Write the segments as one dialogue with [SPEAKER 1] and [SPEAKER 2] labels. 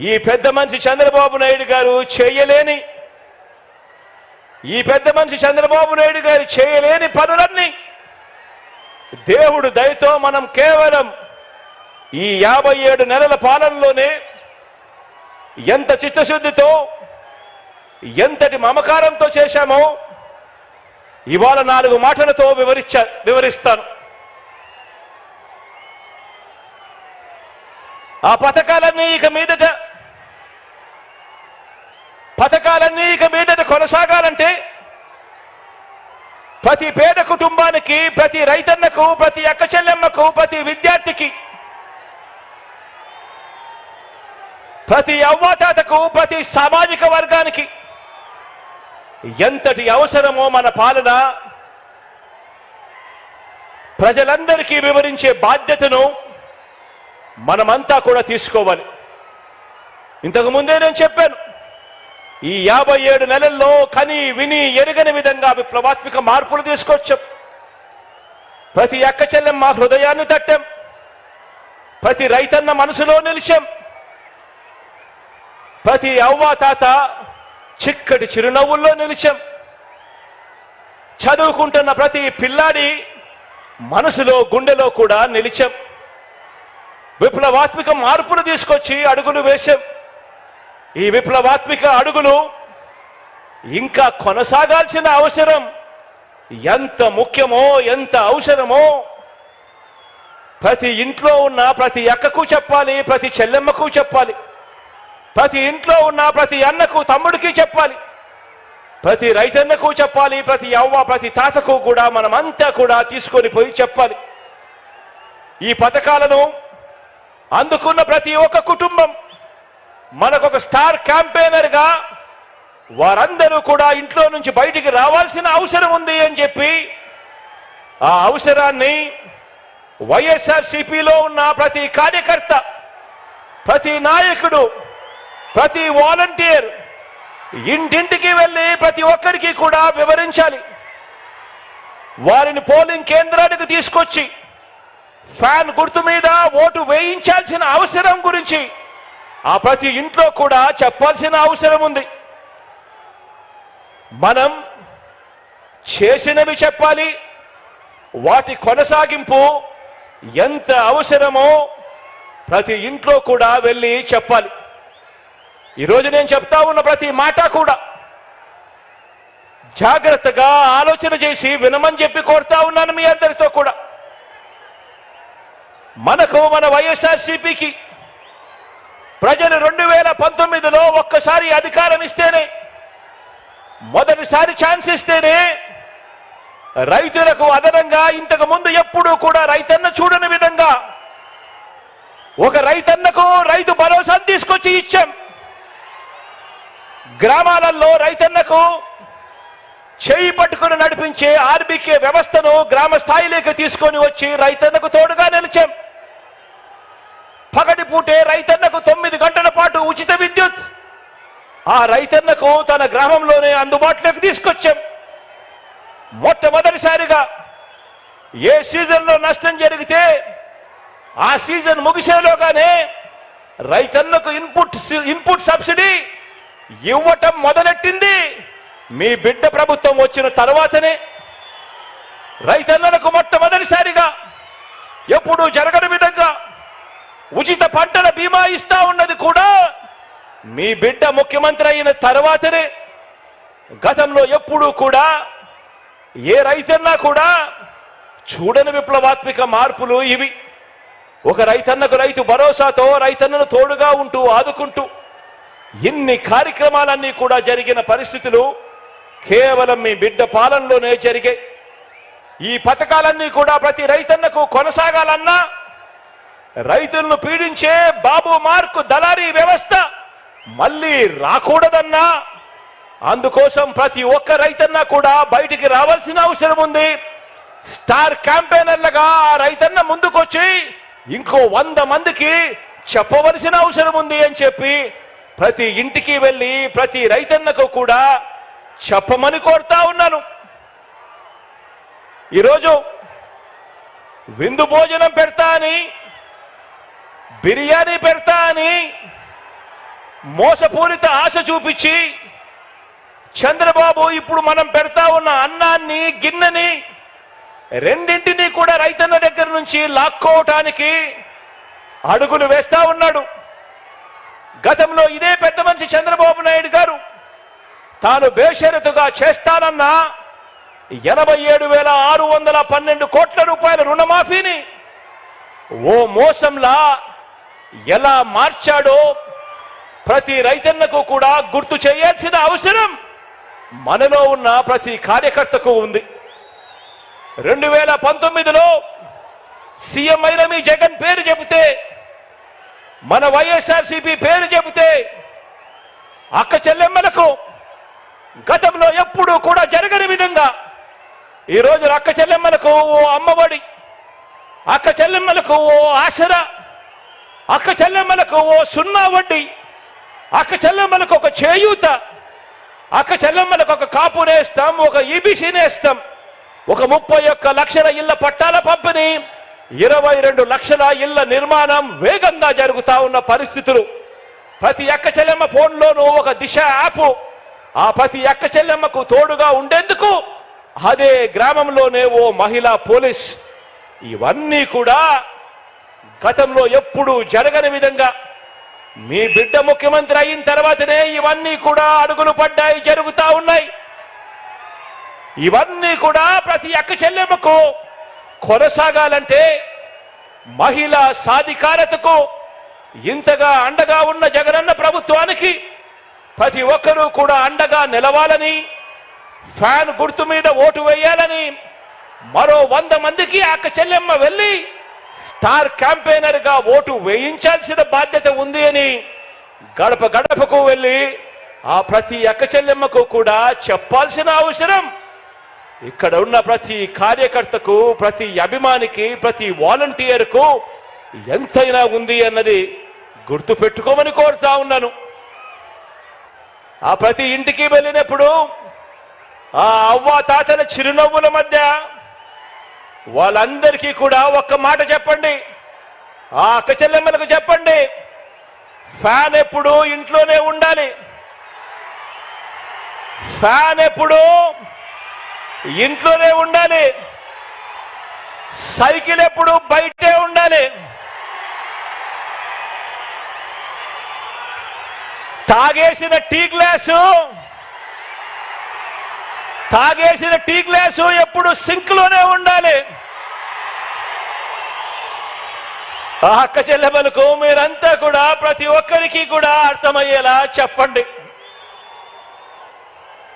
[SPEAKER 1] ఈ పెద్ద మనిషి చంద్రబాబు నాయుడు గారు చేయలేని పనులన్నీ దేవుడు దయతో మనం కేవలం ఈ 57 నెలల పాలనలోనే ఎంత చిత్తశుద్ధితో ఎంతటి మమకారంతో చేశామో ఇవాళ 4 మాటలతో వివరిస్తాను. ఆ పథకాలన్నీ ఇక మీదట కొనసాగాలంటే ప్రతి పేద కుటుంబానికి, ప్రతి రైతన్నకు, ప్రతి అక్క చెల్లెమ్మకు, ప్రతి విద్యార్థికి, ప్రతి అవ్వాతాతకు, ప్రతి సామాజిక వర్గానికి ఎంతటి అవసరమో మన పాలన ప్రజలందరికీ వివరించే బాధ్యతను మనమంతా కూడా తీసుకోవాలి. ఇంతకు ముందే నేను చెప్పాను, ఈ 57 నెలల్లో కని విని ఎరుగని విధంగా విప్లవాత్మక మార్పులు తీసుకొచ్చాం. ప్రతి అక్క చెల్లెమ్మ హృదయాన్ని తట్టాం, ప్రతి రైతన్న మనసులో నిలిచాం, ప్రతి అవ్వాతాత చిక్కటి చిరునవ్వుల్లో నిలిచాం, చదువుకుంటున్న ప్రతి పిల్లాడి మనసులో గుండెలో కూడా నిలిచాం. విప్లవాత్మక మార్పులు తీసుకొచ్చి అడుగులు వేశాం. ఈ విప్లవాత్మక అడుగులు ఇంకా కొనసాగాల్సిన అవసరం ఎంత ముఖ్యమో, ఎంత అవసరమో ప్రతి ఇంట్లో ఉన్న ప్రతి అక్కకు చెప్పాలి, ప్రతి చెల్లెమ్మకు చెప్పాలి, ప్రతి ఇంట్లో ఉన్న ప్రతి అన్నకు తమ్ముడికి చెప్పాలి, ప్రతి రైతన్నకు చెప్పాలి, ప్రతి అవ్వ ప్రతి తాతకు కూడా మనమంతా కూడా తీసుకొని పోయి చెప్పాలి. ఈ పథకాలను అందుకున్న ప్రతి ఒక్క కుటుంబం మనకొక స్టార్ క్యాంపెయినర్గా వారందరూ కూడా ఇంట్లో నుంచి బయటికి రావాల్సిన అవసరం ఉంది అని చెప్పి ఆ అవసరాన్ని వైఎస్ఆర్సీపీలో ఉన్న ప్రతి కార్యకర్త, ప్రతి నాయకుడు, ప్రతి వాలంటీర్ ఇంటింటికి వెళ్ళి ప్రతి ఒక్కరికి కూడా వివరించాలి. వారిని పోలింగ్ కేంద్రానికి తీసుకొచ్చి ఫ్యాన్ గుర్తు మీద ఓటు వేయించాల్సిన అవసరం గురించి ఆ ప్రతి ఇంట్లో కూడా చెప్పాల్సిన అవసరం ఉంది. మనం చేసినవి చెప్పాలి, వాటి కొనసాగింపు ఎంత అవసరమో ప్రతి ఇంట్లో కూడా వెళ్ళి చెప్పాలి. ఈరోజు నేను చెప్తా ఉన్న ప్రతి మాట కూడా జాగ్రత్తగా ఆలోచన చేసి వినమని చెప్పి కోరుతా ఉన్నాను మీ అందరితో కూడా. మన వైఎస్ఆర్సీపీకి ప్రజలు 2019లో ఒక్కసారి అధికారం ఇస్తేనే, మొదటిసారి ఛాన్స్ ఇస్తేనే రైతులకు అదనంగా ఇంతకు ముందు ఎప్పుడూ కూడా రైతన్న చూడని విధంగా ఒక రైతన్నకు రైతు భరోసా తీసుకొచ్చి ఇచ్చాం. గ్రామాలలో రైతన్నకు చేయి పట్టుకుని నడిపించే ఆర్బీకే వ్యవస్థను గ్రామ స్థాయిలోకి తీసుకొని వచ్చి రైతన్నకు తోడుగా నిలిచాం. పగటిపూటే రైతన్నకు 9 గంటల పాటు ఉచిత విద్యుత్ ఆ రైతన్నకు తన గ్రామంలోనే అందుబాటులోకి తీసుకొచ్చాం. మొట్టమొదటిసారిగా ఏ సీజన్లో నష్టం జరిగితే ఆ సీజన్ ముగిసేలోగానే రైతన్నకు ఇన్పుట్ సబ్సిడీ ఇవ్వటం మొదలెట్టింది మీ బిడ్డ ప్రభుత్వం వచ్చిన తర్వాతనే. రైతన్నలకు మొట్టమొదటిసారిగా ఎప్పుడూ జరగని విధంగా ఉచిత పంటల బీమా ఇస్తా ఉన్నది కూడా మీ బిడ్డ ముఖ్యమంత్రి అయిన తర్వాతనే. గతంలో ఎప్పుడూ కూడా ఏ రైతన్నా కూడా చూడని విప్లవాత్మక మార్పులు ఇవి. ఒక రైతన్నకు రైతు భరోసాతో రైతన్నను తోడుగా ఉంటూ ఆదుకుంటూ ఇన్ని కార్యక్రమాలన్నీ కూడా జరిగిన పరిస్థితులు కేవలం మీ బిడ్డ పాలనలోనే జరిగాయి. ఈ పథకాలన్నీ కూడా ప్రతి రైతన్నకు కొనసాగాలన్నా, రైతులను పీడించే బాబు మార్కు దళారీ వ్యవస్థ మళ్ళీ రాకూడదన్నా, అందుకోసం ప్రతి ఒక్క రైతన్న కూడా బయటికి రావాల్సిన అవసరం ఉంది. స్టార్ క్యాంపెయినర్లుగా ఆ రైతన్న ముందుకొచ్చి ఇంకో 100 మందికి చెప్పవలసిన అవసరం ఉంది అని చెప్పి ప్రతి ఇంటికి వెళ్ళి ప్రతి రైతన్నకు కూడా చెప్పమని కోరుతా ఉన్నాను. ఈరోజు విందు భోజనం పెడతా అని, బిర్యానీ పెడతా అని మోసపూరిత ఆశ చూపించి చంద్రబాబు ఇప్పుడు మనం పెడతా ఉన్న అన్నాన్ని గిన్నెని రెండింటినీ కూడా రైతన్న దగ్గర నుంచి లాక్కోవటానికి అడుగులు వేస్తా ఉన్నాడు. గతంలో ఇదే పెద్ద మనిషి చంద్రబాబు నాయుడు గారు తాను బేషరతుగా చేస్తానన్న 87,612 కోట్ల రూపాయల రుణమాఫీని ఓ మోసంలా ఎలా మార్చాడో ప్రతి రైతన్నకు కూడా గుర్తు చేయాల్సిన అవసరం మనలో ఉన్న ప్రతి కార్యకర్తకు ఉంది. 2019లో సీఎం అయిన మీ జగన్ పేరు చెబితే, మన వైఎస్ఆర్సీపీ పేరు చెబితే అక్క చెల్లెమ్మలకు గతంలో ఎప్పుడూ కూడా జరగని విధంగా ఈరోజు అక్క చెల్లెమ్మలకు ఓ అమ్మఒడి, అక్క చెల్లెమ్మలకు ఓ ఆసరా, అక్క చెల్లెమ్మలకు ఓ సున్నా వడ్డీ, అక్క చెల్లెమ్మలకు ఒక చేయూత, అక్క చెల్లెమ్మలకు ఒక కాపు నేస్తాం, ఒక ఈబీసీ నేస్తాం, ఒక 31 లక్షల ఇళ్ల పట్టాల పంపిణీ, 22 లక్షల ఇళ్ల నిర్మాణం వేగంగా జరుగుతా ఉన్న పరిస్థితులు. ప్రతి అక్క చెల్లెమ్మ ఫోన్లోనూ ఒక దిశ యాప్, ఆ ప్రతి అక్క చెల్లెమ్మకు తోడుగా ఉండేందుకు అదే గ్రామంలోనే ఓ మహిళా పోలీస్. ఇవన్నీ కూడా గతంలో ఎప్పుడూ జరగని విధంగా మీ బిడ్డ ముఖ్యమంత్రి అయిన తర్వాతనే ఇవన్నీ కూడా అడుగులు పడ్డాయి, జరుగుతా ఉన్నాయి. ఇవన్నీ కూడా ప్రతి అక్క చెల్లెమ్మకు కొనసాగాలంటే మహిళా సాధికారతకు ఇంతగా అండగా ఉన్న జగనన్న ప్రభుత్వానికి ప్రతి ఒక్కరూ కూడా అండగా నిలవాలని, ఫ్యాన్ గుర్తు మీద ఓటు వేయాలని, మరో 100 మందికి అక్క చెల్లెమ్మ వెళ్ళి స్టార్ క్యాంపెయినర్ గా ఓటు వేయించాల్సిన బాధ్యత ఉంది అని గడప గడపకు వెళ్ళి ఆ ప్రతి అక్క చెల్లెమ్మకు కూడా చెప్పాల్సిన అవసరం ఇక్కడ ఉన్న ప్రతి కార్యకర్తకు, ప్రతి అభిమానికి, ప్రతి వాలంటీర్కు ఎంతైనా ఉంది అన్నది గుర్తు పెట్టుకోమని కోరుతా ఉన్నాను. ఆ ప్రతి ఇంటికి వెళ్ళినప్పుడు ఆ అవ్వ తాతల చిరునవ్వుల మధ్య వాళ్ళందరికీ కూడా ఒక్క మాట చెప్పండి, ఆ అక్క చెల్లెమ్మలకు చెప్పండి, ఫ్యాన్ ఎప్పుడు ఇంట్లోనే ఉండాలి, ఫ్యాన్ ఎప్పుడు ఇంట్లోనే ఉండాలి, సైకిల్ ఎప్పుడు బయటే ఉండాలి, తాగేసిన టీ గ్లాసు ఎప్పుడు సింక్ లోనే ఉండాలి. ఆ అక్క చెల్లెమ్మలకు మీరంతా కూడా ప్రతి ఒక్కరికి కూడా అర్థమయ్యేలా చెప్పండి.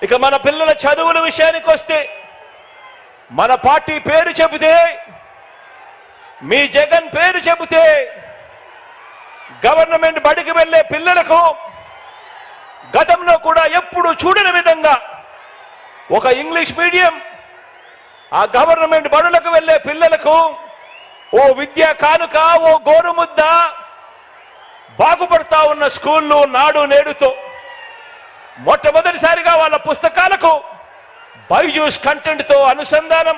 [SPEAKER 1] ఇక మన పిల్లల చదువుల విషయానికి వస్తే, మన పార్టీ పేరు చెబితే, మీ జగన్ పేరు చెబితే గవర్నమెంట్ బడికి వెళ్ళే పిల్లలకు గతంలో కూడా ఎప్పుడు చూడని విధంగా ఒక ఇంగ్లీష్ మీడియం, ఆ గవర్నమెంట్ బడులకు వెళ్ళే పిల్లలకు ఓ విద్యా కానుక, ఓ గోరుముద్ద, బాగుపడతా ఉన్న స్కూళ్ళు నాడు నేడుతో మొట్టమొదటిసారిగా వాళ్ళ పుస్తకాలకు బైజూస్ కంటెంట్తో అనుసంధానం,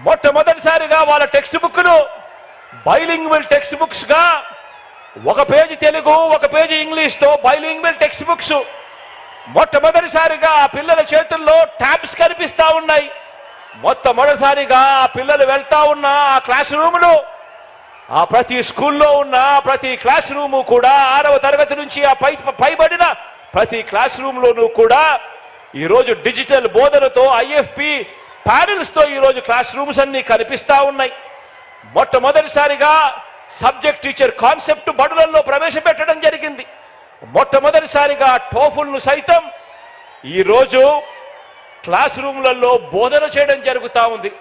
[SPEAKER 1] మొట్టమొదటిసారిగా వాళ్ళ టెక్స్ట్ బుక్లు బైలింగ్వల్ టెక్స్ట్ బుక్స్ గా, ఒక పేజీ తెలుగు, ఒక పేజీ ఇంగ్లీష్తో బైలింగ్వల్ టెక్స్ట్ బుక్స్, మొట్టమొదటిసారిగా ఆ పిల్లల చేతుల్లో ట్యాబ్స్ కనిపిస్తా ఉన్నాయి. మొట్టమొదటిసారిగా ఆ పిల్లలు వెళ్తా ఉన్న ఆ క్లాస్ రూములు, ఆ ప్రతి స్కూల్లో ఉన్న ప్రతి క్లాస్ రూము కూడా 6వ తరగతి నుంచి ఆ పైబడిన ప్రతి క్లాస్ రూమ్లోనూ కూడా ఈరోజు డిజిటల్ బోధనతో, ఐఎఫ్పి ప్యానెల్స్ తో ఈరోజు క్లాస్ రూమ్స్ అన్ని కనిపిస్తా ఉన్నాయి. మొట్టమొదటిసారిగా సబ్జెక్ట్ టీచర్ కాన్సెప్ట్ బడులలో ప్రవేశపెట్టడం జరిగింది. మొట్టమొదటిసారిగా టోఫుల్ను సైతం ఈరోజు క్లాస్ రూమ్లలో బోధన చేయడం జరుగుతా ఉంది.